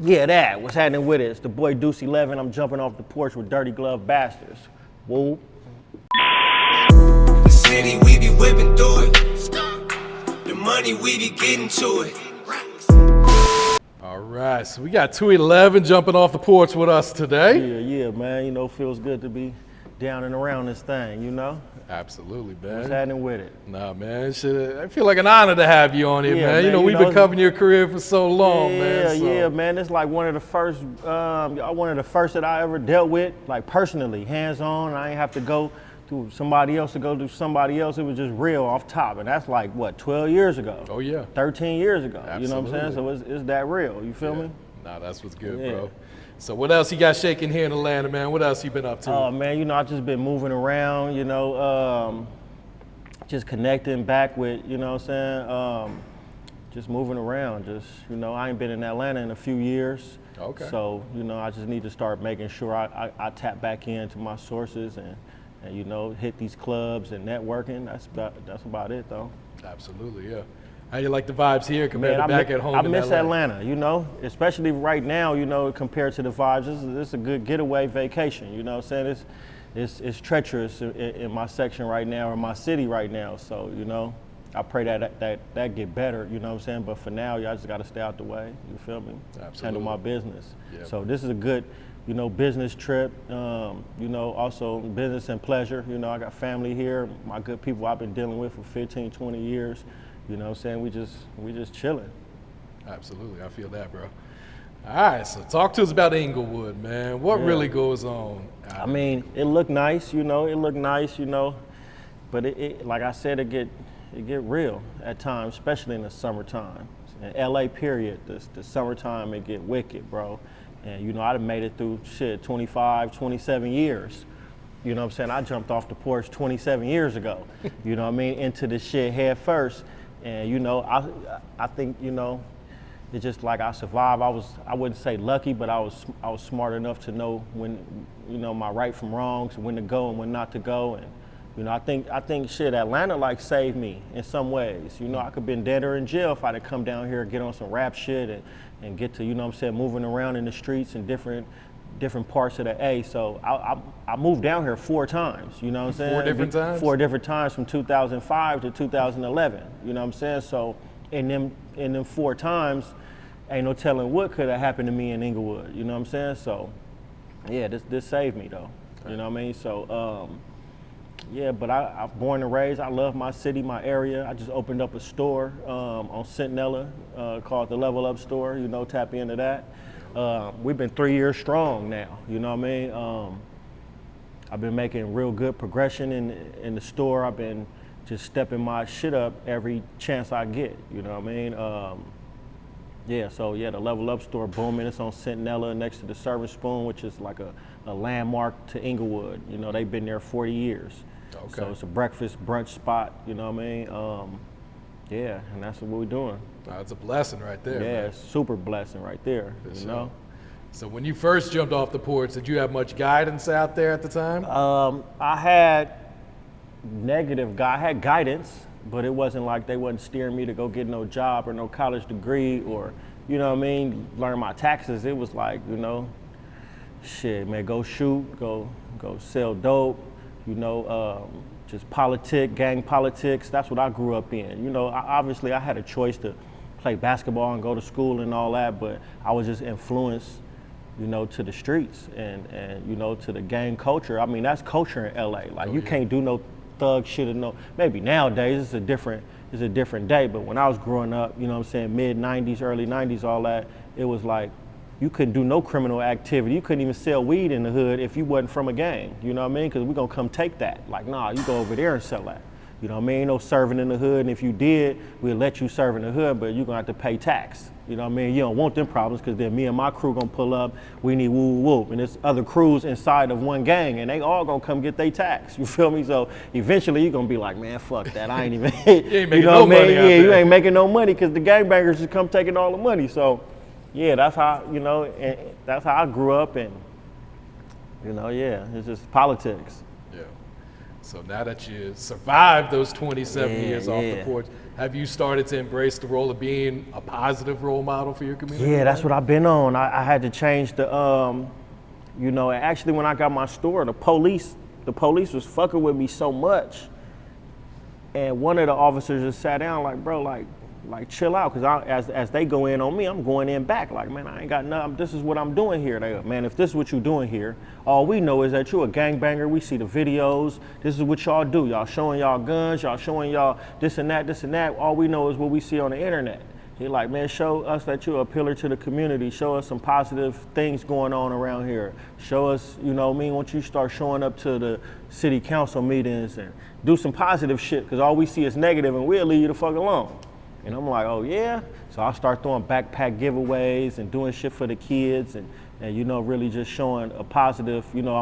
Yeah, that. What's happening with it? It's the boy Deuce 11. I'm jumping off the porch with Dirty Glove Bastards. Whoop. The city, we be whipping through it. The money, we be getting to it. All right, so we got 211 jumping off the porch with us today. Yeah, man. You know, feels good to be down and around this thing, you know? Absolutely, man. What's happening with it? Nah, man, I feel like an honor to have you on here, Yeah, man. You know, we've been covering your career for so long, man. Yeah, man. It's like one of the first that I ever dealt with, like personally, hands-on. I ain't have to go to somebody else to go do somebody else. It was just real off top. And that's like, what, 12 years ago? Oh, yeah. 13 years ago. Absolutely. You know what I'm saying? So it's that real. You feel me? Nah, that's what's good, bro. So what else you got shaking here in Atlanta, man? What else you been up to? Oh, man, you know, I just been moving around, you know, just connecting back with, you know what I'm saying? Just moving around, you know, I ain't been in Atlanta in a few years. Okay. So, you know, I just need to start making sure I tap back into my sources and, you know, hit these clubs and networking. That's about it, though. Absolutely, yeah. How you like the vibes here compared to back at home in I miss LA? Atlanta, you know, especially right now, you know, compared to the vibes. This is a good getaway vacation, you know what I'm saying? It's treacherous in my section right now, or my city right now. So, you know, I pray that get better, you know what I'm saying? But for now, y'all just got to stay out the way, you feel me? Absolutely. Handle my business. Yep. So this is a good, you know, business trip, you know, also business and pleasure. You know, I got family here, my good people I've been dealing with for 15, 20 years. You know what I'm saying? We just chilling. Absolutely, I feel that, bro. All right, so talk to us about Inglewood, man. What really goes on? I mean, it looked nice, you know, but it like I said, it get real at times, especially in the summertime. In LA period, the summertime it get wicked, bro. And you know, I'd have made it through 25, 27 years. You know what I'm saying? I jumped off the porch 27 years ago, you know what I mean, into this shit head first. And you know, I think, you know, it's just like I survived. I wouldn't say lucky, but I was smart enough to know when, you know, my right from wrongs, when to go and when not to go. And you know, I think shit, Atlanta like saved me in some ways. You know, I could been dead or in jail if I'd have come down here and get on some rap shit and get to, you know what I'm saying, moving around in the streets in different parts of the A. So I moved down here 4 times, you know what I'm saying? 4 different times? 4 different times from 2005 to 2011, you know what I'm saying? So in them 4 times, ain't no telling what could have happened to me in Inglewood, you know what I'm saying? So yeah, this saved me though, you know what I mean? So yeah, but I'm born and raised. I love my city, my area. I just opened up a store on Centinela called the Level Up Store, you know, tap into that. We've been 3 years strong now, you know what I mean? I've been making real good progression in the store. I've been just stepping my shit up every chance I get, you know what I mean? Yeah, so yeah, the Level Up Store booming. It's on Centinela next to the Serving Spoon, which is like a landmark to Inglewood. You know, they've been there 40 years. Okay. So it's a breakfast, brunch spot, you know what I mean? Yeah, and that's what we're doing. It's a blessing right there. Yeah, man. it's super blessing right there, you know? So when you first jumped off the porch, did you have much guidance out there at the time? I had I had guidance, but it wasn't like they wasn't steering me to go get no job or no college degree or, you know what I mean, learn my taxes. It was like, you know, shit, man, go shoot, go sell dope, you know, just gang politics. That's what I grew up in. You know, obviously I had a choice to play basketball and go to school and all that, but I was just influenced, you know, to the streets and you know, to the gang culture. I mean, that's culture in LA. Like you can't do no thug shit or no, maybe nowadays it's a different day, but when I was growing up, you know what I'm saying, mid-90s, early 90s, all that, it was like you couldn't do no criminal activity. You couldn't even sell weed in the hood if you wasn't from a gang, you know what I mean? Because we're gonna come take that. Like, nah, you go over there and sell that. You know what I mean? No serving in the hood, and if you did, we'll let you serve in the hood, but you're gonna have to pay tax. You know what I mean? You don't want them problems because then me and my crew gonna pull up, we need woo woo, and there's other crews inside of one gang, and they all gonna come get their tax. You feel me? So eventually you're gonna be like, man, fuck that, I ain't even, you ain't making know no what I mean? money out Yeah, you there. ain't making no money because the gangbangers just come taking all the money. So yeah, that's how, you know, and that's how I grew up, and you know, yeah, it's just politics. Yeah. So now that you survived those 27 years off the porch, Have you started to embrace the role of being a positive role model for your community? Yeah, that's what I've been on. I had to change the, you know, actually when I got my store, the police was fucking with me so much. And one of the officers just sat down like, bro, like chill out, because as they go in on me, I'm going in back. Like, man, I ain't got nothing. This is what I'm doing here. They go, man, if this is what you're doing here, all we know is that you're a gangbanger. We see the videos. This is what y'all do. Y'all showing y'all guns. Y'all showing y'all this and that, this and that. All we know is what we see on the internet. He like, man, show us that you're a pillar to the community. Show us some positive things going on around here. Show us, you know what I mean, once you start showing up to the city council meetings and do some positive shit, because all we see is negative and we'll leave you the fuck alone. And I'm like, oh yeah? So I start throwing backpack giveaways and doing shit for the kids and you know, really just showing a positive, you know,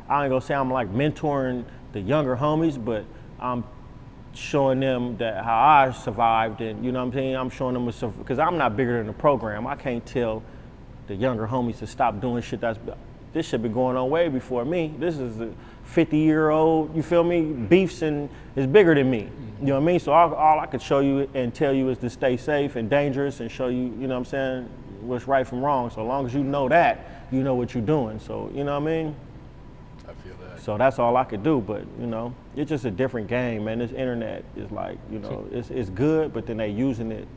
I ain't gonna say I'm like mentoring the younger homies, but I'm showing them that how I survived, and you know what I'm saying? I'm showing them, because I'm not bigger than the program. I can't tell the younger homies to stop doing shit this shit been going on way before me. This is a 50-year-old, you feel me, beefs and is bigger than me. You know what I mean? So all I could show you and tell you is to stay safe and dangerous and show you, you know what I'm saying, what's right from wrong. So long as you know that, you know what you're doing. So, you know what I mean? I feel that. So that's all I could do, but you know, it's just a different game, man. This internet is like, you know, it's good, but then they using it,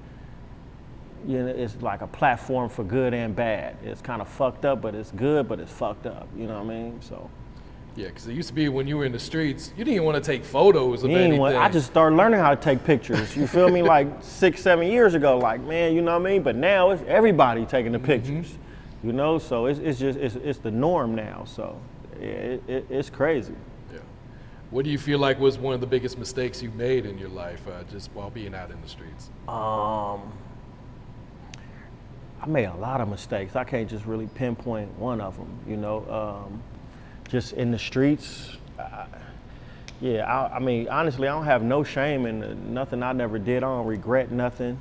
you know, it's like a platform for good and bad. It's kind of fucked up, but it's good, but it's fucked up. You know what I mean? So. Yeah, because it used to be when you were in the streets, you didn't even want to take photos of anything. I just started learning how to take pictures. You feel me? Like 6, 7 years ago, like, man, you know what I mean? But now it's everybody taking the pictures, you know? So it's the norm now. So it's crazy. Yeah. What do you feel like was one of the biggest mistakes you made in your life just while being out in the streets? I made a lot of mistakes. I can't just really pinpoint one of them, you know? Just in the streets, I mean, honestly, I don't have no shame in nothing I never did. I don't regret nothing,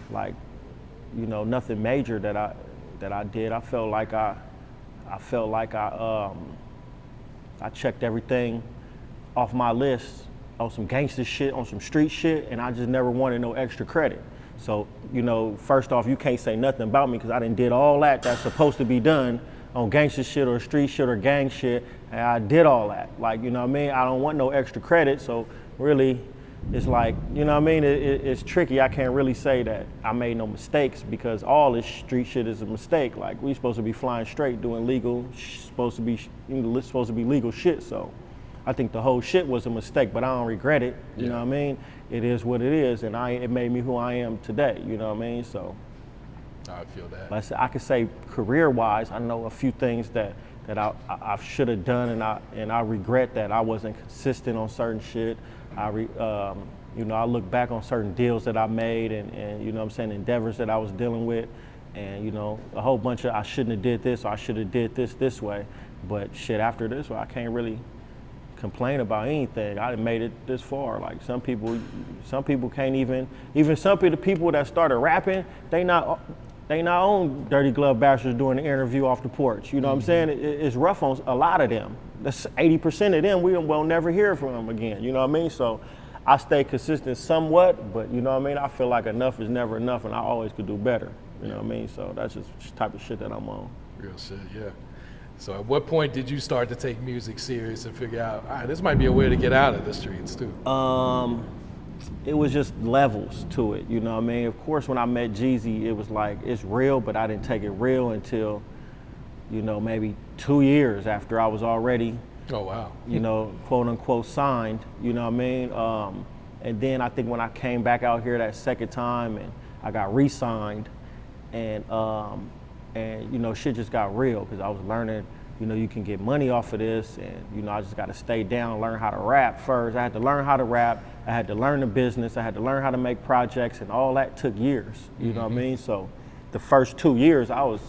like, you know, nothing major that I did. I felt like I checked everything off my list on some gangsta shit, on some street shit, and I just never wanted no extra credit. So, you know, first off, you can't say nothing about me because I done did all that's supposed to be done on gangsta shit or street shit or gang shit, and I did all that. Like, you know what I mean? I don't want no extra credit, so really, it's like, you know what I mean? It's tricky. I can't really say that I made no mistakes because all this street shit is a mistake. Like, we supposed to be flying straight, doing supposed to be legal shit, so I think the whole shit was a mistake, but I don't regret it, you know what I mean? It is what it is, and it made me who I am today, you know what I mean? So. I feel that. I could say career-wise, I know a few things that I should have done, and I regret that I wasn't consistent on certain shit. You know, I look back on certain deals that I made and you know what I'm saying, endeavors that I was dealing with, and you know, a whole bunch of I shouldn't have did this or I should have did this way. But shit, after this, I can't really complain about anything. I made it this far. Like some people can't even some of the people that started rapping, they not on Dirty Glove Bastards doing the interview off the porch. You know what I'm saying? It's rough on a lot of them. That's 80% of them, we'll never hear from them again. You know what I mean? So I stay consistent somewhat, but you know what I mean? I feel like enough is never enough and I always could do better. You know what I mean? So that's just the type of shit that I'm on. Real shit, yeah. So at what point did you start to take music serious and figure out, all right, this might be a way to get out of the streets too? It was just levels to it, you know what I mean? Of course, when I met Jeezy, it was like, it's real, but I didn't take it real until, you know, maybe 2 years after I was already, oh wow, you know, quote unquote signed, you know what I mean? And then I think when I came back out here that second time and I got re-signed and you know, shit just got real because I was learning, you know, you can get money off of this, and you know, I just got to stay down, learn how to rap first. I had to learn how to rap. I had to learn the business. I had to learn how to make projects, and all that took years. You know what I mean? So, the first 2 years, I was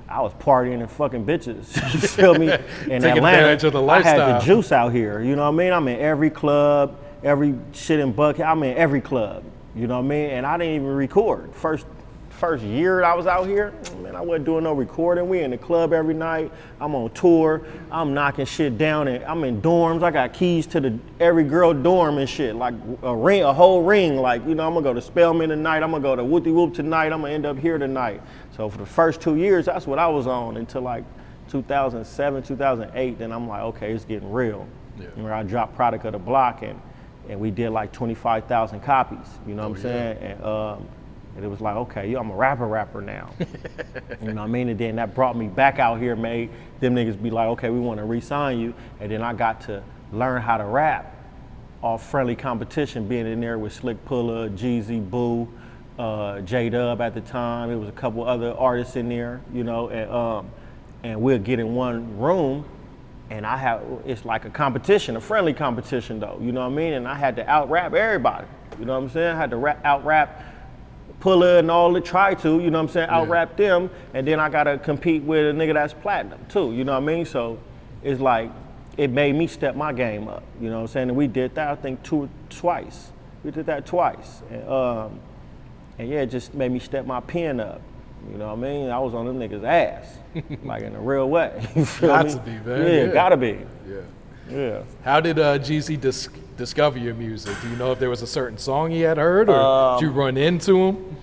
partying and fucking bitches. You feel me? In Taking advantage of the lifestyle. I had the juice out here. You know what I mean? I'm in every club, every shit in Buckhead. I'm in every club. You know what I mean? And I didn't even record. First year I was out here, man, man, I wasn't doing no recording. We in the club every night. I'm on tour. I'm knocking shit down, and I'm in dorms. I got keys to every girl dorm and shit, like a whole ring. Like, you know, I'm gonna go to Spelman tonight. I'm gonna go to Whoopty Whoop tonight. I'm gonna end up here tonight. So for the first 2 years, that's what I was on until like 2007, 2008. Then I'm like, okay, it's getting real. Yeah. Where I dropped Product of the Block, and we did like 25,000 copies. You know what I'm saying? And it was like, okay, I'm a rapper now. You know what I mean? And then that brought me back out here, made them niggas be like, okay, we want to re-sign you. And then I got to learn how to rap off friendly competition, being in there with Slick Pulla, Jeezy, Boo, J-Dub at the time. There was a couple other artists in there, you know, and we'll get in one room, and it's like a competition, a friendly competition though, you know what I mean? And I had to out-rap everybody, you know what I'm saying? I had to out-rap Pulla and all that, try to, you know what I'm saying, out-rap them, and then I gotta compete with a nigga that's platinum too, you know what I mean? So it's like, it made me step my game up, you know what I'm saying? And we did that, I think, twice. We did that twice. And yeah, it just made me step my pen up, you know what I mean? I was on them niggas' ass, like in a real way. You feel Got me? to be, man. Yeah, gotta be. Yeah. How did Jeezy discover your music? Do you know if there was a certain song he had heard, or did you run into him?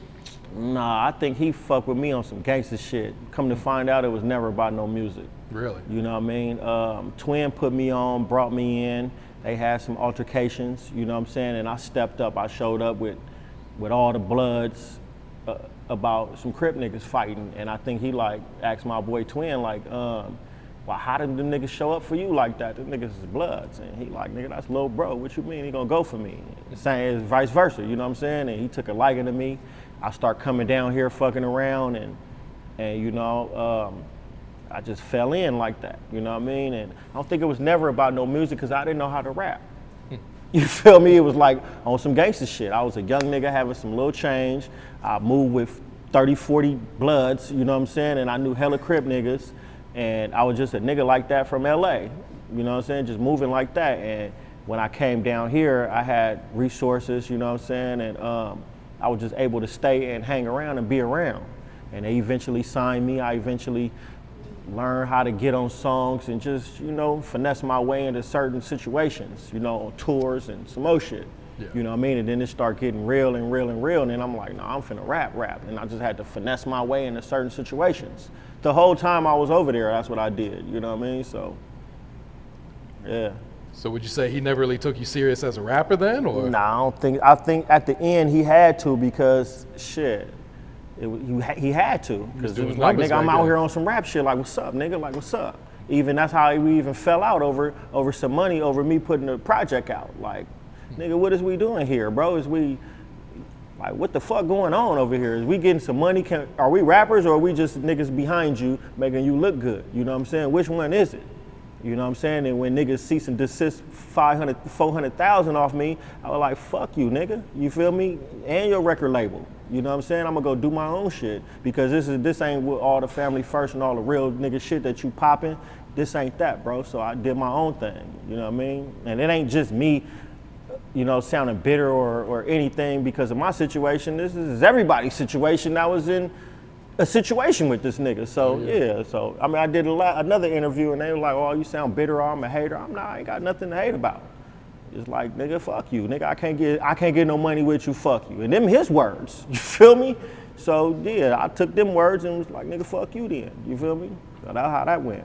Nah, I think he fucked with me on some gangsta shit. Come to find out, it was never about no music. Really? You know what I mean? Twin put me on, brought me in. They had some altercations, you know what I'm saying? And I stepped up. I showed up with all the Bloods about some Crip niggas fighting. And I think he like asked my boy Twin like, well, how did them niggas show up for you like that? Them niggas is Bloods. And he like, nigga, that's little bro. What you mean he gonna go for me? Same as vice versa, you know what I'm saying? And he took a liking to me. I start coming down here fucking around, and you know, I just fell in like that, you know what I mean? And I don't think it was never about no music, because I didn't know how to rap. You feel me? It was like on some gangster shit. I was a young nigga having some little change. I moved with 30, 40 Bloods, you know what I'm saying? And I knew hella Crip niggas. And I was just a nigga like that from LA, you know what I'm saying? Just moving like that. And when I came down here, I had resources, you know what I'm saying? And I was just able to stay and hang around and be around. And they eventually signed me. I eventually learned how to get on songs and just, you know, finesse my way into certain situations, you know, on tours and some more shit. Yeah. You know what I mean? And then it started getting real and real and real. And then I'm like, no, I'm finna rap. And I just had to finesse my way into certain situations. The whole time I was over there, that's what I did, you know what I mean? So, yeah. So would you say he never really took you serious as a rapper then, or? Nah, I think at the end he had to, because shit, he had to. Because it was like, nigga, I'm out here on some rap shit, like, what's up, nigga, like, what's up? Even that's how we even fell out over some money, over me putting a project out. Like, nigga, what is we doing here, bro? Like, what the fuck going on over here? Is we getting some money? Are we rappers, or are we just niggas behind you making you look good? You know what I'm saying? Which one is it? You know what I'm saying? And when niggas cease and desist 400,000 off me, I was like, fuck you, nigga. You feel me? And your record label. You know what I'm saying? I'm gonna go do my own shit, because this ain't with all the family first and all the real nigga shit that you popping. This ain't that, bro. So I did my own thing. You know what I mean? And it ain't just me, you know, sounding bitter or anything because of my situation. This is everybody's situation. I was in a situation with this nigga. So yeah, so I mean, I did another interview, and they were like, oh, you sound bitter, or I'm a hater. I ain't got nothing to hate about. It's like, nigga, fuck you. Nigga, I can't get no money with you, fuck you. And them his words, you feel me? So yeah, I took them words and was like, nigga, fuck you then. You feel me? So that's how that went.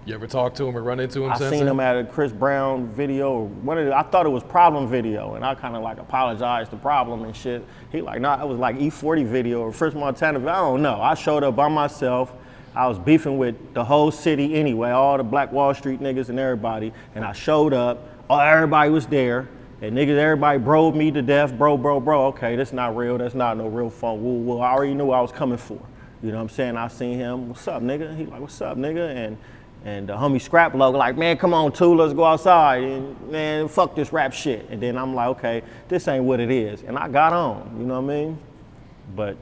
You ever talk to him or run into him since? I seen him at a Chris Brown video. I thought it was Problem video, and I kind of like apologized to Problem and shit. He like, nah, it was like E40 video or First Montana. I don't know. I showed up by myself. I was beefing with the whole city anyway, all the Blackwall Street niggas and everybody, and I showed up. Everybody was there, and niggas, everybody broed me to death. Bro. Okay, that's not real. That's not no real fun. Woo. I already knew what I was coming for. You know what I'm saying? I seen him. What's up, nigga? He like, what's up, nigga? And the homie Scrap Logo like, man, come on, too, let's go outside. And man, fuck this rap shit. And then I'm like, okay, this ain't what it is. And I got on, you know what I mean? But,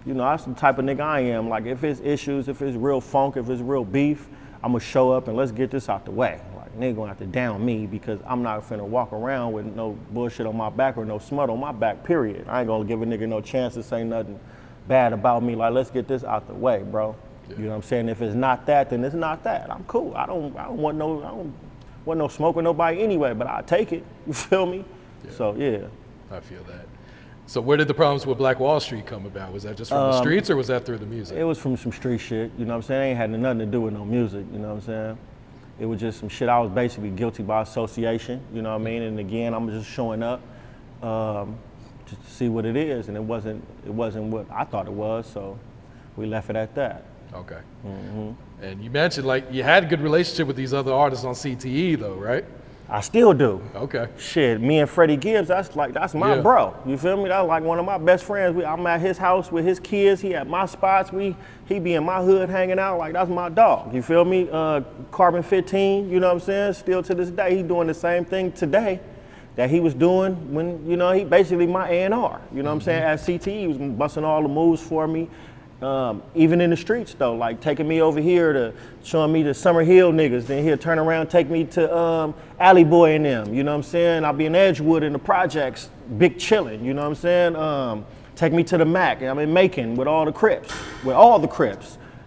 you know, that's the type of nigga I am. Like, if it's issues, if it's real funk, if it's real beef, I'm gonna show up and let's get this out the way. Like, nigga gonna have to down me, because I'm not finna walk around with no bullshit on my back or no smut on my back, period. I ain't gonna give a nigga no chance to say nothing bad about me. Like, let's get this out the way, bro. Yeah. You know what I'm saying? If it's not that, then it's not that. I'm cool. I don't want no smoke with nobody anyway, but I'll take it. You feel me? Yeah. So yeah. I feel that. So where did the problems with Blackwall Street come about? Was that just from the streets or was that through the music? It was from some street shit, you know what I'm saying? It ain't had nothing to do with no music, you know what I'm saying? It was just some shit I was basically guilty by association, you know what I mean? And again, I'm just showing up just to see what it is, and it wasn't what I thought it was, so we left it at that. Okay. And you mentioned like you had a good relationship with these other artists on CTE though, right? I still do. Okay. Shit, me and Freddie Gibbs, that's my Yeah. bro. You feel me? That's like one of my best friends. I'm at his house with his kids. He at my spots. He be in my hood hanging out. Like, that's my dog. You feel me? Carbon 15, you know what I'm saying? Still to this day, he doing the same thing today that he was doing when, you know, he basically my A&R. You know what I'm saying? At CTE, he was busting all the moves for me. Even in the streets though, like taking me over here to showing me the Summer Hill niggas, then he'll turn around, take me to Alley Boy and them, you know what I'm saying? I'll be in Edgewood in the projects, big chillin', you know what I'm saying? Take me to the Mac, I'm in Macon with all the Crips,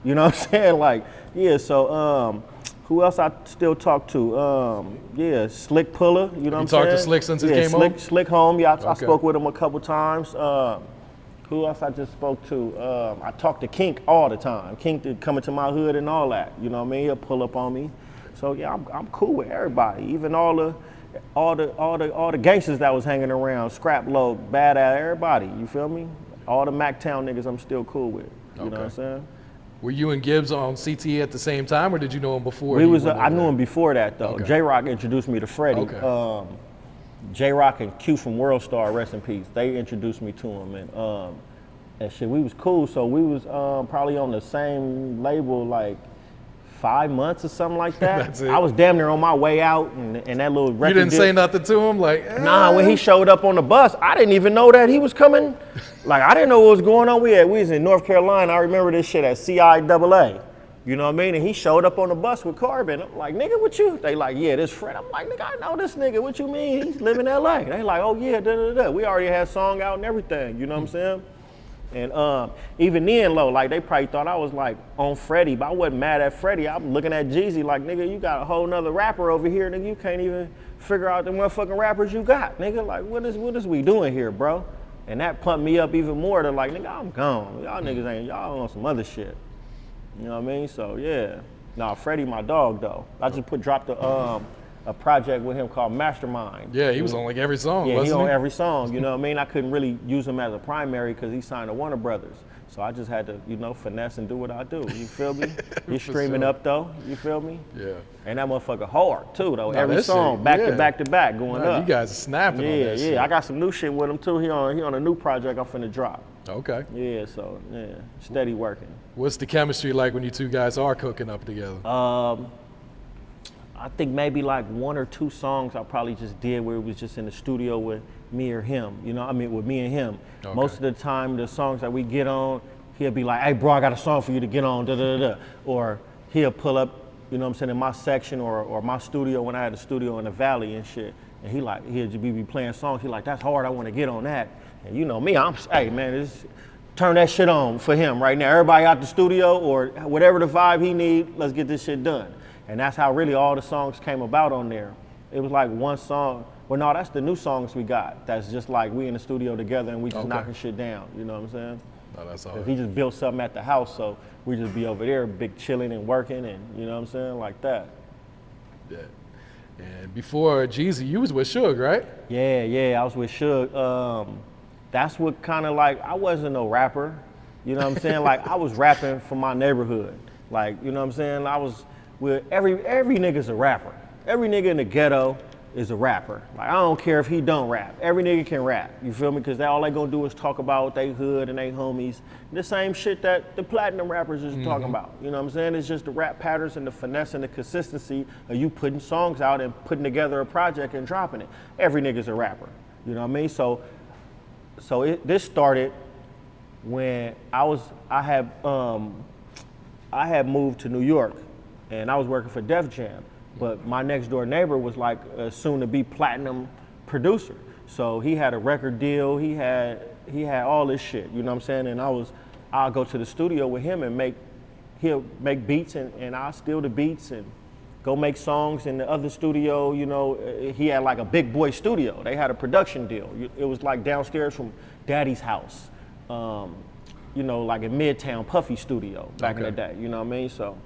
you know what I'm saying? Like, yeah, so who else I still talk to? Yeah, Slick Puller, you know what I'm saying? You talked to Slick since he came home? Slick home, yeah, I Okay. spoke with him a couple times. Who else I just spoke to? I talk to Kink all the time. Kink coming to my hood and all that. You know what I mean? He'll pull up on me. So yeah, I'm cool with everybody. Even all the gangsters that was hanging around, Scrap Load, Bad Ad, everybody. You feel me? All the MacTown niggas I'm still cool with. You know what I'm saying? Were you and Gibbs on CTE at the same time or did you know him before? I knew him before that though. Okay. J-Rock introduced me to Freddie. Okay. J-Rock and Q from World Star, rest in peace. They introduced me to him, and shit, we was cool. So we was probably on the same label like 5 months or something like that. That's it. I was damn near on my way out, and that little record You didn't deal- say nothing to him? Like, Nah, when he showed up on the bus, I didn't even know that he was coming. Like, I didn't know what was going on. We was in North Carolina. I remember this shit at CIAA. You know what I mean? And he showed up on the bus with Carbon. I'm like, nigga, what you? They like, yeah, this Fred. I'm like, nigga, I know this nigga. What you mean? He's living in LA. They like, oh yeah, da-da-da. We already had a song out and everything. You know what I'm saying? And even then, like, they probably thought I was like on Freddie, but I wasn't mad at Freddie. I'm looking at Jeezy like, nigga, you got a whole nother rapper over here, nigga. You can't even figure out the motherfucking rappers you got, nigga. Like, what is we doing here, bro? And that pumped me up even more to like, nigga, I'm gone. Y'all niggas ain't, y'all on some other shit. You know what I mean? So yeah. Nah, Freddie my dog though. I just dropped a project with him called Mastermind. yeah, he was on like every song, Yeah, he wasn't on he? every song, you know what I mean? I couldn't really use him as a primary because he signed to Warner Brothers. So I just had to, you know, finesse and do what I do. You feel me? He's For streaming sure. up though, you feel me? Yeah. And that motherfucker hard too though. Nah, Every that song, shit, back yeah. to back to back, going Nah, up. you guys are snapping on Yeah, that shit. I got some new shit with him too. He on a new project I'm finna drop. Okay. Yeah, so yeah, steady working. What's the chemistry like when you two guys are cooking up together? I think maybe like one or two songs I probably just did where it was just in the studio with me or him, you know, I mean with me and him. Okay. Most of the time the songs that we get on, he'll be like, hey bro, I got a song for you to get on, da da da da. Or he'll pull up, you know what I'm saying, in my section or my studio when I had a studio in the Valley and shit. And he'll just be playing songs, he like, that's hard, I wanna get on that. And you know me, hey man, turn that shit on for him right now. Everybody out the studio or whatever the vibe he need, let's get this shit done. And that's how really all the songs came about on there. It was like one song. Well, no, that's the new songs we got. That's just like we in the studio together and we just Okay. knocking shit down. You know what I'm saying? No, that's all. He just built something at the house, so we just be over there, big chilling and working, and you know what I'm saying, like that. Yeah. And before Jeezy, you was with Suge, right? Yeah, I was with Suge. That's what kind of like, I wasn't no rapper. You know what I'm saying? Like I was rapping for my neighborhood. Like, you know what I'm saying? I was with every nigga's a rapper. Every nigga in the ghetto is a rapper. Like I don't care if he don't rap. Every nigga can rap. You feel me? Because all they gonna do is talk about they hood and they homies. The same shit that the platinum rappers is talking about. You know what I'm saying? It's just the rap patterns and the finesse and the consistency of you putting songs out and putting together a project and dropping it. Every nigga's a rapper. You know what I mean? So this started when I had moved to New York and I was working for Def Jam, but my next door neighbor was like a soon to be platinum producer. So he had a record deal, he had all this shit, you know what I'm saying? And I was I'll go to the studio with him and he'll make beats and I'll steal the beats and go make songs in the other studio. You know, he had like a big boy studio. They had a production deal. It was like downstairs from Daddy's house, you know, like in Midtown Puffy studio back in the day, you know what I mean? So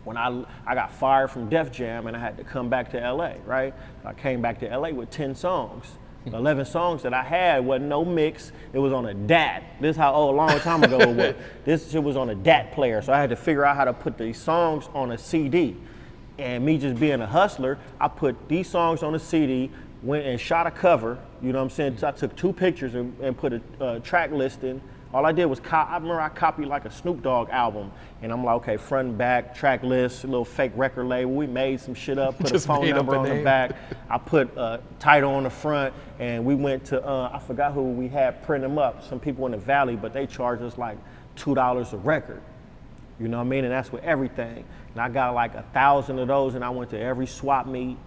when I got fired from Def Jam and I had to come back to LA, right? I came back to LA with 10 songs. 11 songs that I had wasn't no mix. It was on a DAT. This is how old, a long time ago it was. This shit was on a DAT player. So I had to figure out how to put these songs on a CD. And me just being a hustler, I put these songs on a CD, went and shot a cover, you know what I'm saying? So I took 2 pictures and put a track listing. All I did was, I remember I copied like a Snoop Dogg album, and I'm like, okay, front and back, track list, a little fake record label. We made some shit up, put a phone number on the back. I put a title on the front, and we went to, I forgot who we had print them up, some people in the Valley, but they charged us like $2 a record. You know what I mean? And that's with everything. And I got like 1,000 of those, and I went to every swap meet.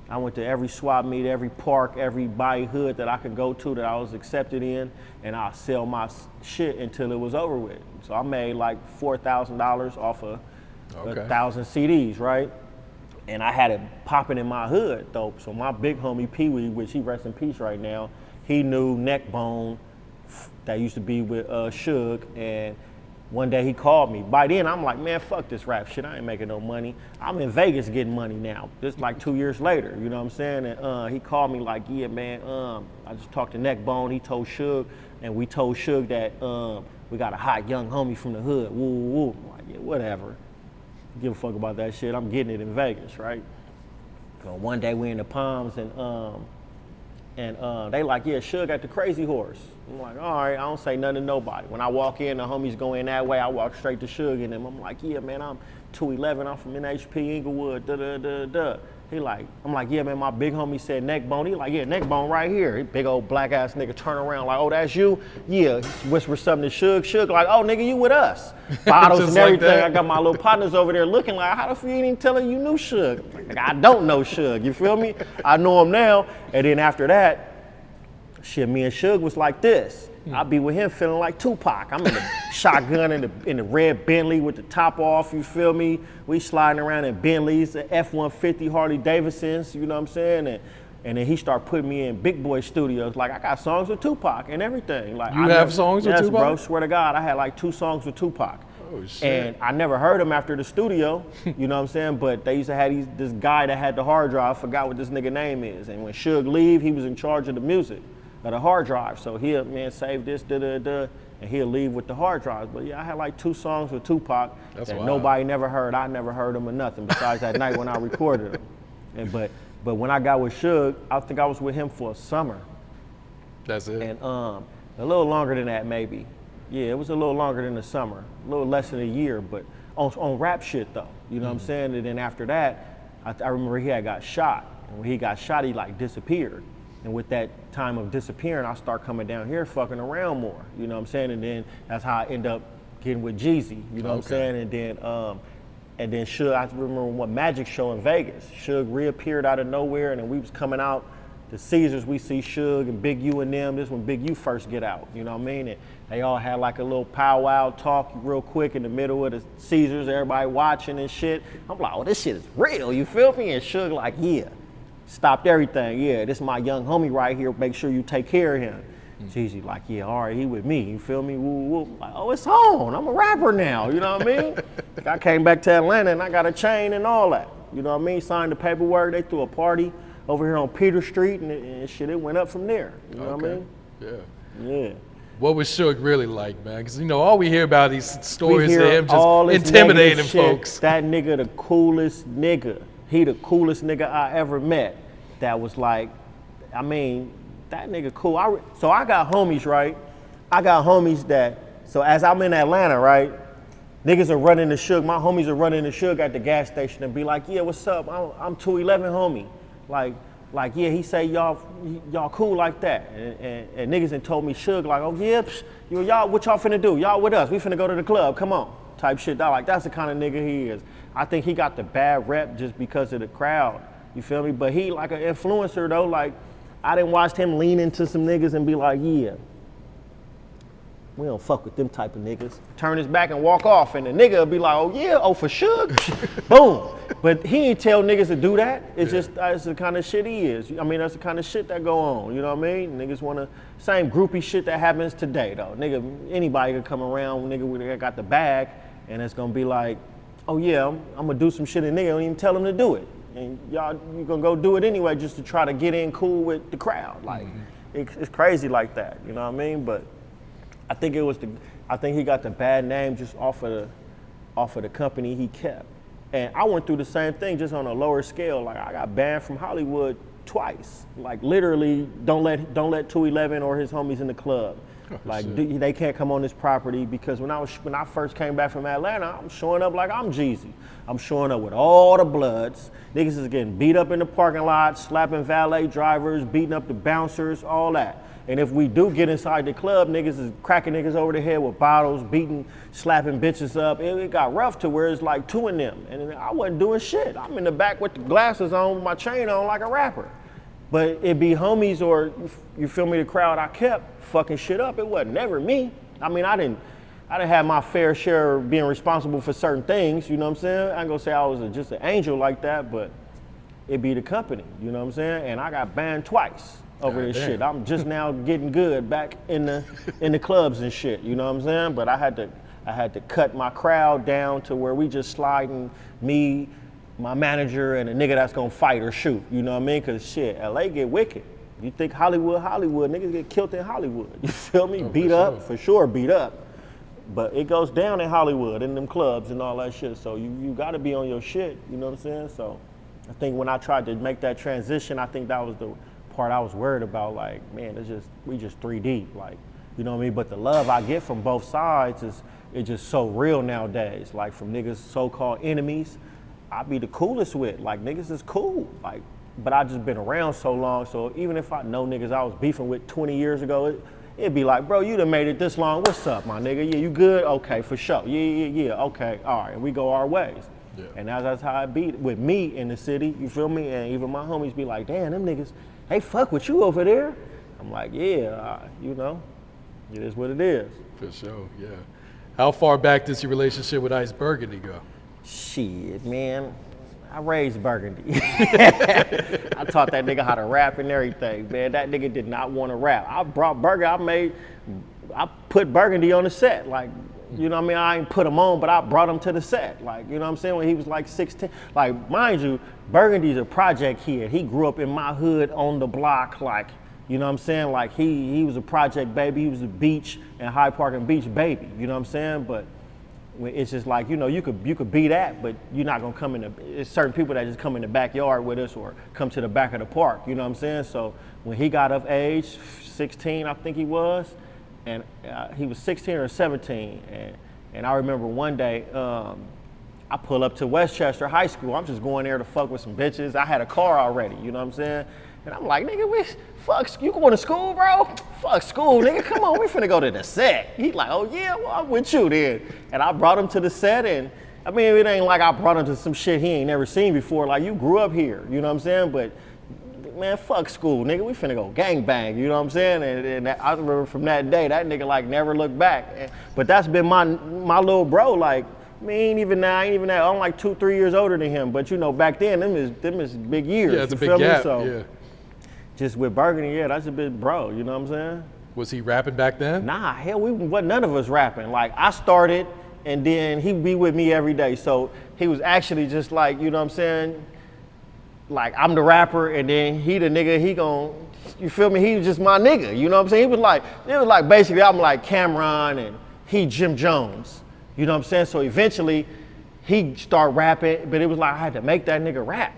I went to every swap meet, every park, every body hood that I could go to that I was accepted in, and I'll sell my shit until it was over with. So I made like $4,000 off of 1,000 CDs, right? And I had it popping in my hood, though. So my big homie Pee Wee, which he rests in peace right now, he knew Neckbone that used to be with Suge, and one day he called me. By then, I'm like, man, fuck this rap shit. I ain't making no money. I'm in Vegas getting money now. This like 2 years later, you know what I'm saying? And he called me like, yeah, man, I just talked to Neckbone. He told Suge, and we told Suge that we got a hot young homie from the hood. Woo, woo, woo. I'm like, yeah, whatever. Give a fuck about that shit. I'm getting it in Vegas, right? So one day we in the Palms, and they like, yeah, Suge at the Crazy Horse. I'm like, all right, I don't say nothing to nobody. When I walk in, the homies go in that way, I walk straight to Suge and them. I'm like, yeah, man, I'm 211, I'm from NHP, Inglewood, da-da-da-da. I'm like, yeah, man, my big homie said Neckbone. He like, yeah, Neckbone right here. He big old black ass nigga turn around like, oh, that's you? Yeah, whisper something to Suge. Suge like, oh, nigga, you with us. Bottles and everything. Like I got my little partners over there looking like, how the fuck you ain't even telling you knew Suge? Like, I don't know Suge, you feel me? I know him now. And then after that, shit, me and Suge was like this. I'd be with him feeling like Tupac. I'm in the shotgun in the red Bentley with the top off, you feel me? We sliding around in Bentleys, the F-150 Harley Davidsons, you know what I'm saying? And then he started putting me in big boy studios. Like, I got songs with Tupac and everything. Like, you have songs with Tupac? Yes, bro, swear to God, I had like 2 songs with Tupac. Oh, shit. And I never heard him after the studio, you know what I'm saying? But they used to have this guy that had the hard drive, I forgot what this nigga name is. And when Suge leave, he was in charge of the music. Of the hard drive, so he'll, man, save this, da-da-da, and he'll leave with the hard drives. But yeah, I had like 2 songs with Tupac that nobody never heard. I never heard them or nothing besides that night when I recorded them. But when I got with Suge, I think I was with him for a summer. That's it? And a little longer than that, maybe. Yeah, it was a little longer than the summer, a little less than a year, but on rap shit though, you know what I'm saying? And then after that, I remember he had got shot. And when he got shot, he like disappeared. And with that time of disappearing, I start coming down here fucking around more, you know what I'm saying? And then that's how I end up getting with Jeezy, you know what I'm saying? And then Suge, I remember one Magic show in Vegas. Suge reappeared out of nowhere, and then we was coming out to Caesars. We see Suge and Big U and them. This is when Big U first get out, you know what I mean? And they all had like a little powwow talk real quick in the middle of the Caesars, everybody watching and shit. I'm like, oh, this shit is real, you feel me? And Suge like, yeah. Stopped everything. Yeah, this is my young homie right here. Make sure you take care of him. Jeezy like, yeah, all right, he with me. You feel me? Woo, woo. Like, oh, it's on. I'm a rapper now. You know what I mean? I came back to Atlanta and I got a chain and all that. You know what I mean? Signed the paperwork. They threw a party over here on Peter Street and shit. It went up from there. You know what I mean? Yeah. Yeah. What was Suge really like, man? Because, you know, all we hear about these stories of him just intimidating folks. That nigga the coolest nigga. He the coolest nigga I ever met. That was like, I mean, that nigga cool. So I got homies, right? I got homies that, so as I'm in Atlanta, right? Niggas are running the Suge. My homies are running the Suge at the gas station and be like, yeah, what's up? I'm 211 homie. Like, yeah, he say y'all cool like that. And niggas and told me Suge like, oh yeah, y'all, what y'all finna do? Y'all with us, we finna go to the club, come on. Type shit. Like, that's the kind of nigga he is. I think he got the bad rep just because of the crowd. You feel me? But he like an influencer though. Like, I didn't watch him lean into some niggas and be like, yeah, We don't fuck with them type of niggas. Turn his back and walk off, and the nigga will be like, oh yeah, oh for sure, boom. But he ain't tell niggas to do that. It's just, that's the kind of shit he is. I mean, that's the kind of shit that go on, you know what I mean? Niggas wanna, same groupie shit that happens today though. Nigga, anybody could come around, nigga got the bag, and it's gonna be like, oh yeah, I'm gonna do some shit, and nigga don't even tell him to do it. And y'all, you gonna go do it anyway just to try to get in cool with the crowd. Like, it's crazy like that, you know what I mean? But I think he got the bad name just off of the company he kept. And I went through the same thing, just on a lower scale. Like, I got banned from Hollywood twice. Like, literally, don't let 211 or his homies in the club. Like, they can't come on this property, because when I first came back from Atlanta, I'm showing up like I'm Jeezy. I'm showing up with all the bloods. Niggas is getting beat up in the parking lot, slapping valet drivers, beating up the bouncers, all that. And if we do get inside the club, niggas is cracking niggas over the head with bottles, beating, slapping bitches up. It got rough to where it's like two of them. And I wasn't doing shit. I'm in the back with the glasses on, with my chain on like a rapper. But it be homies or, you feel me, the crowd I kept fucking shit up. It wasn't never me. I mean, I didn't have my fair share of being responsible for certain things, you know what I'm saying? I ain't gonna say I was just an angel like that, but it be the company, you know what I'm saying? And I got banned twice over this shit. I'm just now getting good back in the clubs and shit, you know what I'm saying? But I had to cut my crowd down to where we just sliding me, my manager, and a nigga that's gonna fight or shoot, you know what I mean? Cause shit, LA get wicked. You think Hollywood, niggas get killed in Hollywood. You feel me? Beat up, for sure, beat up. But it goes down in Hollywood, in them clubs and all that shit. So you gotta be on your shit, you know what I'm saying? So I think when I tried to make that transition, I think that was the part I was worried about. Like, man, we just 3 deep, like, you know what I mean? But the love I get from both sides it's just so real nowadays. Like, from niggas so-called enemies, I be the coolest with. Like, niggas is cool. Like, but I just been around so long, so even if I know niggas I was beefing with 20 years ago, it'd be like, bro, you done made it this long. What's up, my nigga? Yeah, you good? Okay, for sure. Yeah. Okay, all right. And we go our ways. Yeah. And that's how it be with me in the city. You feel me? And even my homies be like, damn, them niggas, they fuck with you over there. I'm like, yeah, you know, it is what it is. For sure, yeah. How far back does your relationship with Ice Burgundy go? Shit, man. I raised Burgundy. I taught that nigga how to rap and everything, man. That nigga did not want to rap. I brought Burgundy, I put Burgundy on the set. Like, you know what I mean? I ain't put him on, but I brought him to the set. Like, you know what I'm saying? When he was like 16. Like, mind you, Burgundy's a project kid. He grew up in my hood on the block, like, you know what I'm saying? Like, he was a project baby. He was a beach and Hyde Park and Beach baby. You know what I'm saying? But it's just like, you know, you could be that, but you're not gonna come in it's certain people that just come in the backyard with us or come to the back of the park, you know what I'm saying? So when he got of age, 16 I think he was, and he was 16 or 17, and I remember one day, I pull up to Westchester High School. I'm just going there to fuck with some bitches. I had a car already, you know what I'm saying? And I'm like, nigga, fuck, you going to school, bro? Fuck school, nigga, come on, we finna go to the set. He like, oh yeah, well, I'm with you then. And I brought him to the set, and I mean, it ain't like I brought him to some shit he ain't never seen before. Like, you grew up here, you know what I'm saying? But man, fuck school, nigga, we finna go gangbang, you know what I'm saying? And I remember from that day, that nigga like never looked back. But that's been my little bro, like, I mean, even now, I'm like 2-3 years older than him. But you know, back then, them is big years. Yeah, it's a big gap, so, yeah. Just with Burgundy, yeah, that's a big bro, you know what I'm saying? Was he rapping back then? Nah, hell, none of us rapping. Like, I started, and then he'd be with me every day. So he was actually just like, you know what I'm saying? Like, I'm the rapper, and then he the nigga, you feel me? He was just my nigga, you know what I'm saying? It was like basically, I'm like Cameron, and he Jim Jones, you know what I'm saying? So eventually, he started rapping, but it was like I had to make that nigga rap.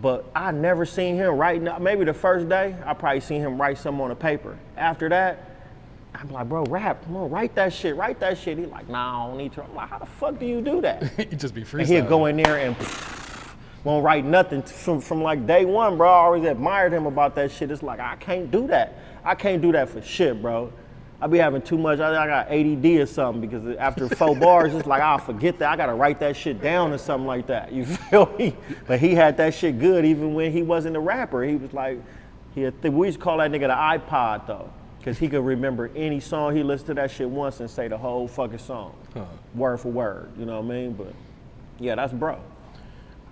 But I never seen him write, maybe the first day, I probably seen him write something on a paper. After that, I'm like, bro, rap, come on, write that shit. He like, nah, I don't need to. I'm like, how the fuck do you do that? You just be freestyling. And he'd go in there and won't write nothing from like day one, bro. I always admired him about that shit. It's like, I can't do that. I can't do that for shit, bro. I be having too much, I got ADD or something, because after 4 bars, it's like, I'll forget that. I gotta write that shit down or something like that, you feel me? But he had that shit good even when he wasn't a rapper. He was like, we used to call that nigga the iPod though. Because he could remember any song. He listened to that shit once and say the whole fucking song, word for word. You know what I mean? But yeah, that's bro.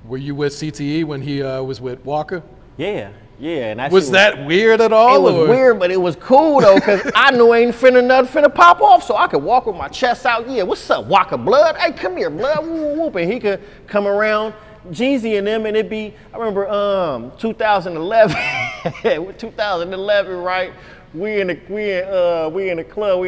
Were you with CTE when he was with Waka? Yeah. And that Was shit that weird at all? It was weird, but it was cool though, because I knew ain't finna pop off, so I could walk with my chest out. Yeah, what's up, Waka Blood? Hey, come here, blood. Whoop, whoop. And he could come around, Jeezy and them, and it'd be, I remember 2011, 2011, right? We in the club, we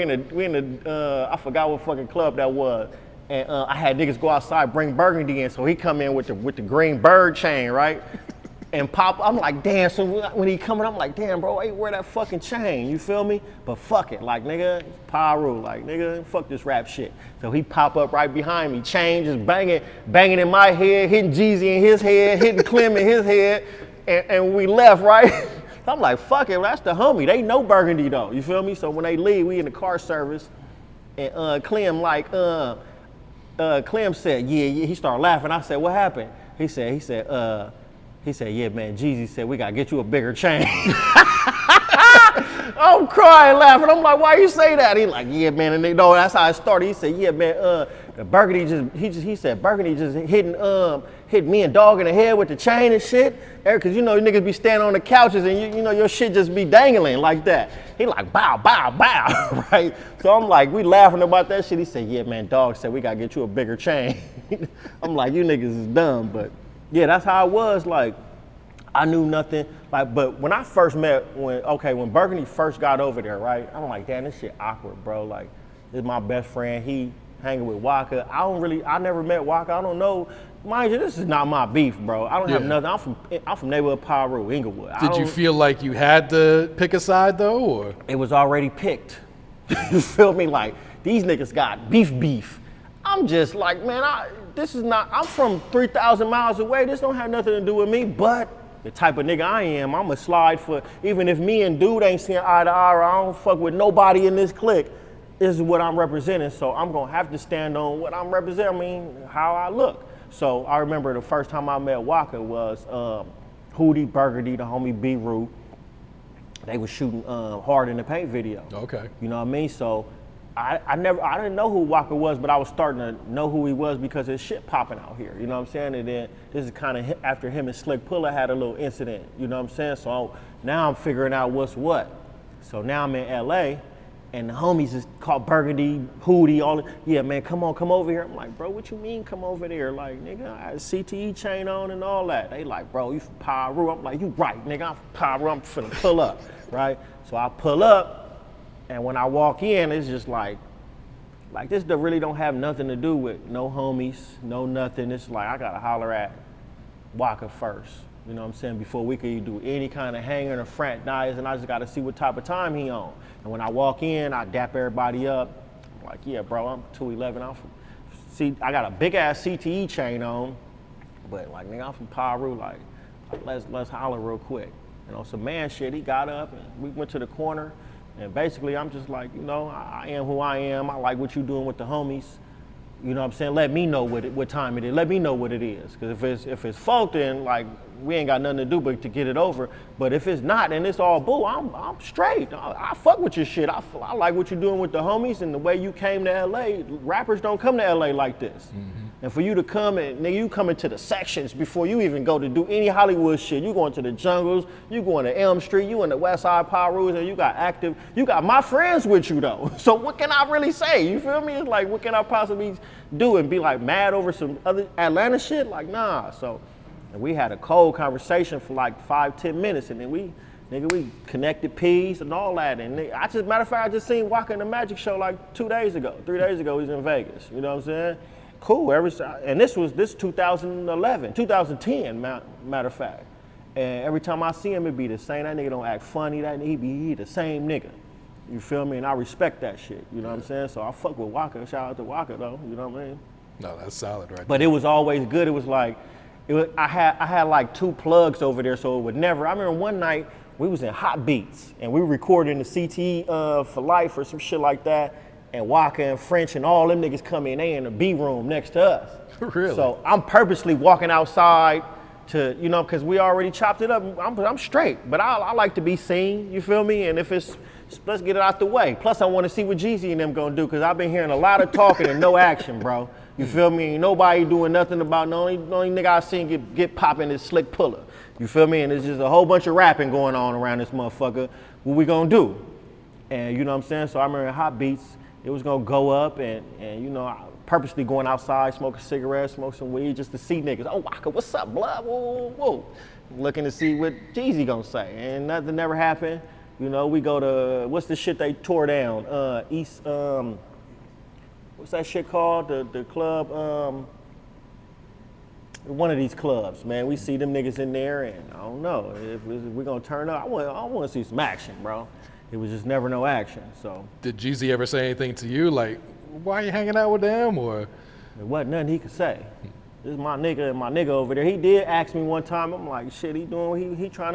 in the I forgot what fucking club that was. And I had niggas go outside, bring Burgundy in, so he come in with the green bird chain, right? And pop, I'm like, damn, so when he coming, I'm like, damn, bro, hey, wear that fucking chain, you feel me? But fuck it, like, nigga, Pyro, like, nigga, fuck this rap shit. So he pop up right behind me, chain just banging in my head, hitting Jeezy in his head, hitting Clem in his head, and we left, right? I'm like, fuck it, that's the homie. They know Burgundy though, you feel me? So when they leave, we in the car service, and Clem said, yeah, he started laughing. I said, what happened? He said, yeah, man, Jeezy said, we gotta get you a bigger chain. I'm crying, laughing. I'm like, why you say that? He like, yeah, man, and they know that's how it started. He said, yeah, man, the Burgundy he said Burgundy just hit me and Dog in the head with the chain and shit. Cause you know, niggas be standing on the couches and you know, your shit just be dangling like that. He like, bow, bow, bow, right? So I'm like, we laughing about that shit. He said, yeah, man, Dog said, we gotta get you a bigger chain. I'm like, you niggas is dumb, but yeah, that's how it was. Like, I knew nothing. Like, but when I first met, when Burgundy first got over there, right? I'm like, damn, this shit awkward, bro. Like, this is my best friend. He hanging with Waka. I never met Waka. I don't know. Mind you, this is not my beef, bro. I don't have nothing. I'm from neighborhood Pyro, Inglewood. Did you feel like you had to pick a side though, or? It was already picked. You feel me? Like, these niggas got beef. I'm just like, man, I'm from 3,000 miles away. This don't have nothing to do with me, but the type of nigga I am, I'ma slide for, even if me and dude ain't seeing eye to eye, or I don't fuck with nobody in this clique, this is what I'm representing. So I'm gonna have to stand on what I'm representing, I mean, how I look. So I remember the first time I met Waka was Hootie, Burgundy, the homie B-Roo. They was shooting Hard in the Paint video. Okay. You know what I mean? So I didn't know who Waka was, but I was starting to know who he was because his shit popping out here. You know what I'm saying? And then this is kind of after him and Slick Puller had a little incident. You know what I'm saying? So now I'm figuring out what's what. So now I'm in LA, and the homies is called Burgundy, Hootie, all. Yeah, man, come over here. I'm like, bro, what you mean come over there? Like, nigga, I had a CTE chain on and all that. They like, bro, you from Pyro? I'm like, you right, nigga, I'm from Pyro. I'm finna pull up, right? So I pull up. And when I walk in, it's just like this really don't have nothing to do with no homies, no nothing. It's like I gotta holler at Waka first, you know what I'm saying, before we could do any kind of hanging or fraternize, and I just gotta see what type of time he on. And when I walk in, I dap everybody up. I'm like, yeah, bro, I'm 211. I got a big ass CTE chain on, but like, nigga, I'm from Pyro. Like let's holler real quick. You know, some man shit. He got up and we went to the corner. And basically, I'm just like, you know, I am who I am. I like what you doing with the homies. You know what I'm saying? Let me know what time it is. Let me know what it is. Because if it's folk, then like we ain't got nothing to do but to get it over. But if it's not and it's all boo, I'm straight. I fuck with your shit. I like what you're doing with the homies and the way you came to LA. Rappers don't come to LA like this. Mm-hmm. And for you to come and nigga, you come into the sections before you even go to do any Hollywood shit. You going to the jungles, you going to Elm Street, you in the West Side Pyros, and you got my friends with you though. So what can I really say? You feel me? It's like, what can I possibly do and be like mad over some other Atlanta shit? Like, nah. So, and we had a cold conversation for like 5-10 minutes, and then we connected peas and all that. And matter of fact, I just seen Waka in the Magic Show like 3 days ago. He's in Vegas. You know what I'm saying? Cool. And this 2011, 2010, matter of fact. And every time I see him, it be the same. That nigga don't act funny. He the same nigga. You feel me? And I respect that shit. You know what I'm saying? So I fuck with Waka. Shout out to Waka though. You know what I mean? No, that's solid right But there. it was always good. It was like, I had like 2 plugs over there, so it would never. I remember one night we was in Hot Beats and we were recording the CTE for Life or some shit like that. And Waka and French and all them niggas come in, they in the B room next to us. Really? So I'm purposely walking outside to, you know, because we already chopped it up. I'm straight, but I like to be seen, you feel me? And if it's let's get it out the way. Plus, I want to see what Jeezy and them gonna do, because I've been hearing a lot of talking and no action, bro. You feel me? Ain't nobody doing nothing about the only nigga I seen get popping is Slick Puller. You feel me? And there's just a whole bunch of rapping going on around this motherfucker. What we gonna do? And you know what I'm saying? So I remember Hot Beats, it was gonna go up, and you know, I purposely going outside, smoking cigarettes, smoke some weed, just to see niggas. Oh, Waka, what's up, blood? Whoa, whoa, whoa. Looking to see what Jeezy gonna say. And nothing never happened. You know, we go to, what's the shit they tore down? What's that shit called? The club, one of these clubs, man. We see them niggas in there, and I don't know if we're gonna turn up. I want to see some action, bro. It was just never no action. So. Did Jeezy ever say anything to you, like, why are you hanging out with them, or? There wasn't nothing he could say. This is my nigga and my nigga over there. He did ask me one time. I'm like, shit, he trying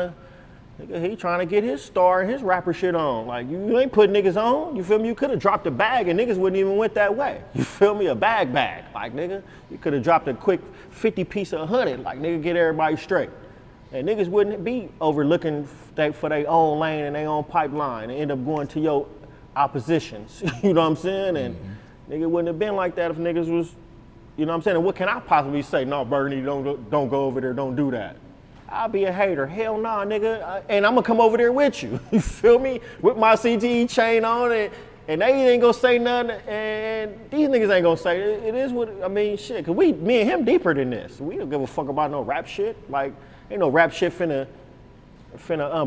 to get his star and his rapper shit on. Like, you ain't put niggas on. You feel me? You could have dropped a bag and niggas wouldn't even went that way. You feel me? A bag. Like, nigga, you could have dropped a quick 50 piece of 100. Like, nigga, get everybody straight. And niggas wouldn't be overlooking for their own lane and their own pipeline and end up going to your oppositions. You know what I'm saying? And nigga wouldn't have been like that if niggas was, you know what I'm saying? And what can I possibly say? No, Burgundy, don't go over there, don't do that. I'll be a hater. Hell nah, nigga. And I'm gonna come over there with you. You feel me? With my CTE chain on, and they ain't gonna say nothing, and these niggas ain't gonna say it. It is what, I mean, shit, cause me and him deeper than this. We don't give a fuck about no rap shit. Like, ain't no rap shit finna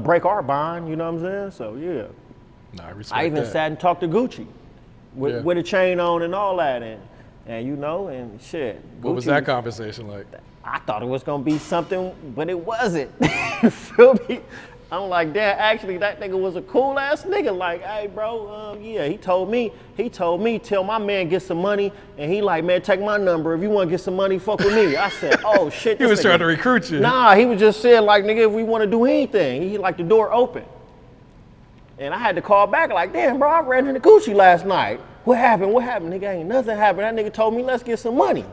break our bond, you know what I'm saying? So yeah. No, I respect I even that. sat and talked to Gucci with a chain on and all that, and you know, and shit. What was that conversation like? I thought it was gonna be something, but it wasn't. You feel me? I'm like, damn, actually that nigga was a cool ass nigga. Like, hey bro, yeah, he told me, tell my man get some money, and he like, man, take my number. If you wanna get some money, fuck with me. I said, oh shit. He was trying to recruit you. Nah, he was just saying like, nigga, if we wanna do anything, he like the door open. And I had to call back like, damn bro, I ran into Gucci last night. What happened? Nigga, ain't nothing happened. That nigga told me, let's get some money.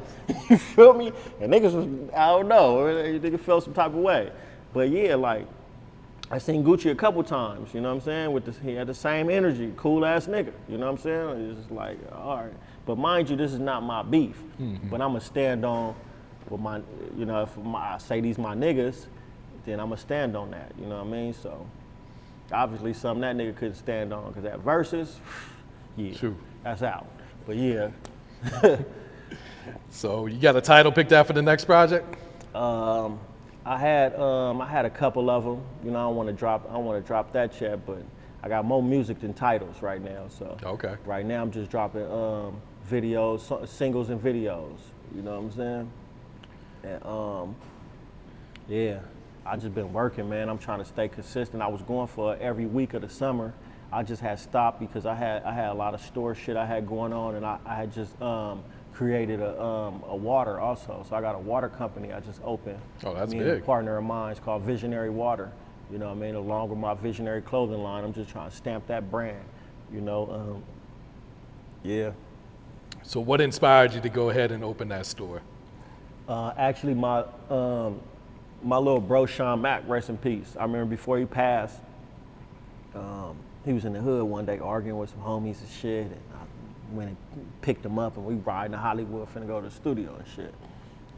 You feel me? And niggas was, I don't know, nigga felt some type of way. But yeah, like, I seen Gucci a couple times, you know what I'm saying? He had the same energy, cool ass nigga, you know what I'm saying? It's just like, all right. But mind you, this is not my beef. But I'm gonna stand on with my, you know, if I say these my niggas, then I'm gonna stand on that, you know what I mean? So, obviously something that nigga couldn't stand on, because that versus, yeah, True. That's out. But yeah. So you got a title picked out for the next project? I had a couple of them. You know, I don't want to drop that yet, but I got more music than titles right now. So Okay. Right now I'm just dropping videos, singles and videos. You know what I'm saying? And yeah, I just been working, man. I'm trying to stay consistent. I was going for every week of the summer. I just had stopped because I had a lot of store shit I had going on, and I had just created a water also. So I got a water company I just opened. Oh, that's Me big. and a partner of mine. It's called Visionary Water. You know what I mean? Along with my Visionary clothing line, I'm just trying to stamp that brand. You know, yeah. So what inspired you to go ahead and open that store? Actually, my little bro Sean Mack, rest in peace. I remember before he passed, he was in the hood one day arguing with some homies and shit, and I went and picked him up, and we riding to Hollywood, finna go to the studio and shit.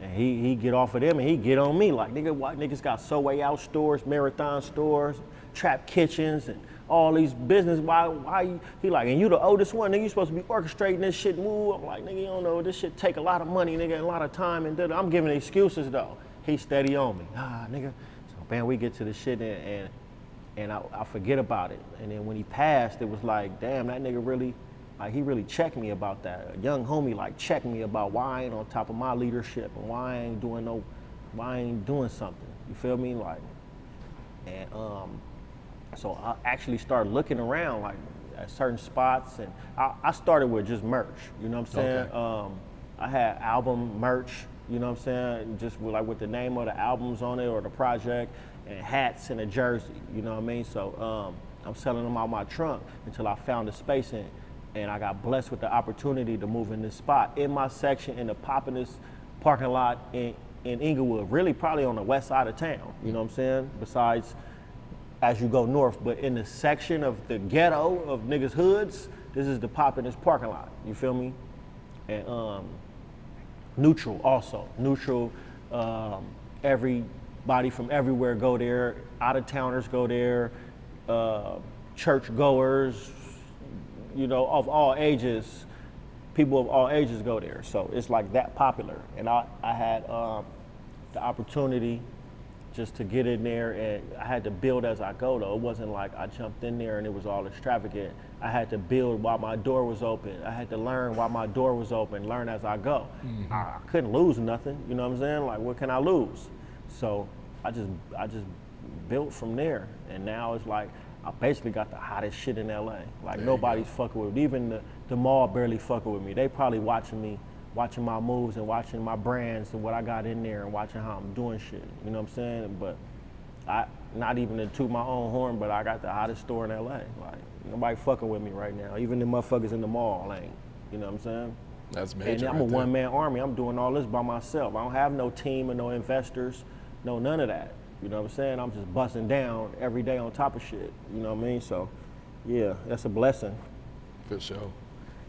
And he get off of them, and he get on me like, nigga, why niggas got So Way Out stores, Marathon stores, Trap Kitchens, and all these business, why you, he like, and you the oldest one, nigga, you supposed to be orchestrating this shit move. I'm like, nigga, you don't know, this shit take a lot of money, nigga, and a lot of time, and I'm giving excuses though. He steady on me, nigga. So man, we get to the shit, and I forget about it. And then when he passed, it was like, damn, that nigga really, like, he really checked me about that. A young homie like checked me about why I ain't on top of my leadership and why I ain't doing something. You feel me? Like, and so I actually started looking around like at certain spots, and I started with just merch. You know what I'm saying? Okay. I had album merch. You know what I'm saying? Just with the name of the albums on it or the project, and hats and a jersey. You know what I mean? So I'm selling them out my trunk until I found a space in. And I got blessed with the opportunity to move in this spot in my section in the poppin'est parking lot in Inglewood, really probably on the west side of town, you know what I'm saying? Besides as you go north. But in the section of the ghetto of niggas' hoods, this is the poppin'est parking lot. You feel me? And neutral also. Neutral, everybody from everywhere go there. Out-of-towners go there. Church goers, you know, of all ages. People of all ages go there. So it's like that popular. And I had the opportunity just to get in there, and I had to build as I go though. It wasn't like I jumped in there and it was all extravagant. I had to build while my door was open. I had to learn while my door was open, learn as I go. Mm-hmm. I couldn't lose nothing, you know what I'm saying? Like, what can I lose? So I just built from there. And now it's like, I basically got the hottest shit in LA. Like, nobody's fucking with me. Even the mall barely fucking with me. They probably watching me, watching my moves and watching my brands and what I got in there and watching how I'm doing shit. You know what I'm saying? But not even to toot my own horn, but I got the hottest store in LA. Like, nobody fucking with me right now. Even the motherfuckers in the mall ain't. You know what I'm saying? That's major. And I'm a one-man army. I'm doing all this by myself. I don't have no team or no investors, no none of that. You know what I'm saying? I'm just busting down every day on top of shit. You know what I mean? So, yeah, that's a blessing. For sure.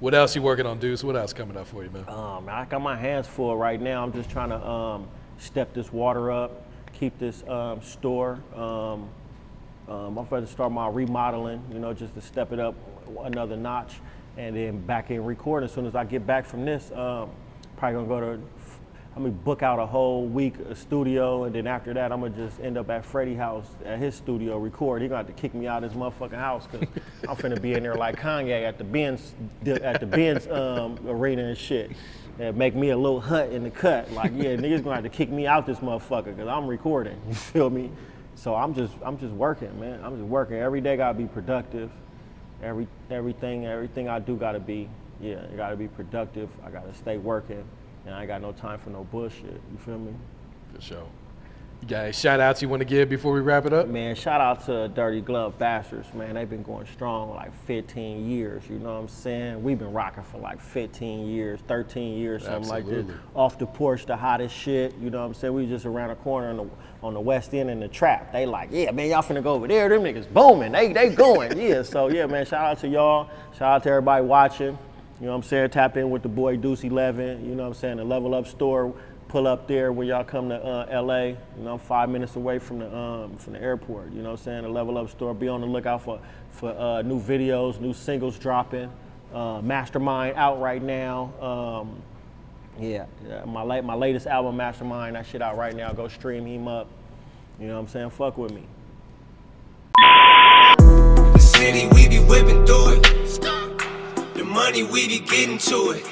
What else you working on, Deuce? What else coming up for you, man? I got my hands full right now. I'm just trying to step this water up, keep this store. I'm about to start my remodeling, you know, just to step it up another notch, and then back in recording. As soon as I get back from this, probably gonna book out a whole week of studio, and then after that, I'm gonna just end up at Freddie house at his studio record. He gonna have to kick me out of his motherfucking house because I'm finna be in there like Kanye at the Benz arena and shit, and make me a little hut in the cut. Like, yeah, niggas gonna have to kick me out this motherfucker because I'm recording. You feel me? So I'm just working, man. I'm just working. Every day gotta be productive. Everything I do gotta be, it gotta be productive. I gotta stay working. And I ain't got no time for no bullshit. You feel me? For sure. You got any shout outs you want to give before we wrap it up? Man, shout out to Dirty Glove Bastards, man. They've been going strong like 15 years, you know what I'm saying? We've been rocking for like 15 years, 13 years, something like this. Off the porch, the hottest shit, you know what I'm saying? We just around the corner on the west end in the trap. They like, yeah, man, y'all finna go over there. Them niggas booming. They going. Yeah, so yeah, man, shout out to y'all. Shout out to everybody watching. You know what I'm saying? Tap in with the boy Deuce 11. You know what I'm saying? The Level Up store. Pull up there when y'all come to LA. You know, I'm 5 minutes away from the airport. You know what I'm saying? The Level Up store. Be on the lookout for new videos, new singles dropping. Mastermind out right now. My latest album, Mastermind, that shit out right now. Go stream him up. You know what I'm saying? Fuck with me. The city, we be whipping through it. The money, we be getting to it.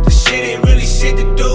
The shit ain't really shit to do it.